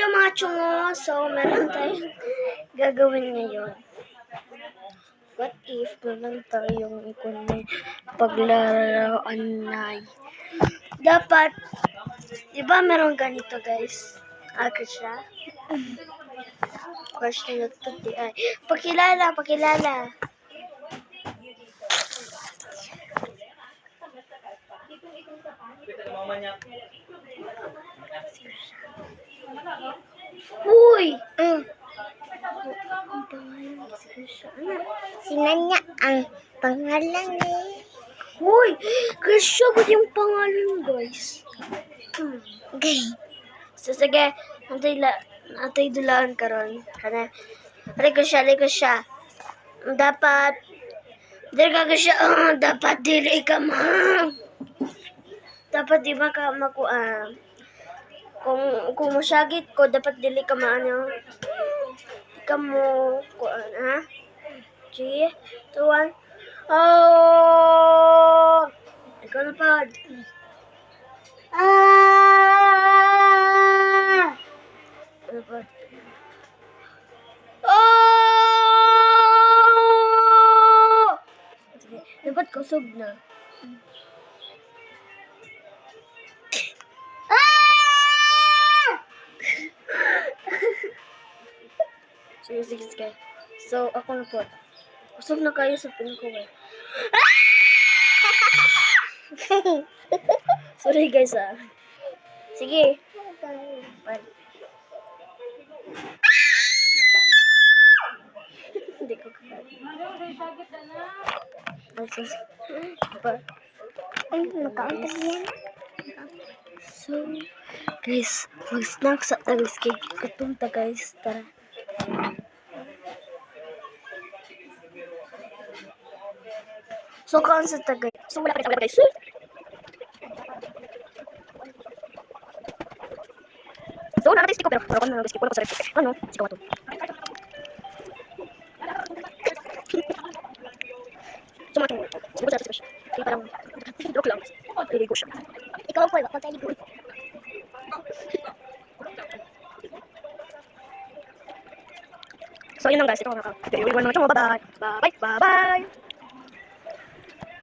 Hello mga chungo! So, meron tayong gagawin ngayon. What if meron tayong ikon paglalaroan na dapat, di ba meron ganito guys? Agad siya. Question na to di ay. Pakilala! Uy! Ang pangalan si Nanya ang pangalan eh. Uy! Krisya ba yung pangalan guys? Okay. So sige, natay dulaan karon. Aray ko siya. Dapat dili ka dapat di ba ka makuan. Kung masyagit ko, dapat dili ka maano. Kamu kuan ha? 3, 2, 1. Oh! Ikaw na pa. Ano pa? Oh! Dapat kusog na. Sige. So, ako na po. Kusog na kayo sa pin ko eh. Sorry guys ah. Sige. Hindi ko kaya. Nakauntas yan. So, guys, mag-snack sa talis kay katunta guys. Tara. So, kaon sa tagay. So, wala pa rin guys. So, nakataste ko pero ako na nag-skip ko sa recipe. Ano? Sikaw ito. So, mga ito. Siguro sa recipe. Kaya parang joke lang. Liligo siya. Ikaw po, wag tayo ligo. So, yun lang guys. Ito ako naka. Pero, iwan mga ito. Bye-bye.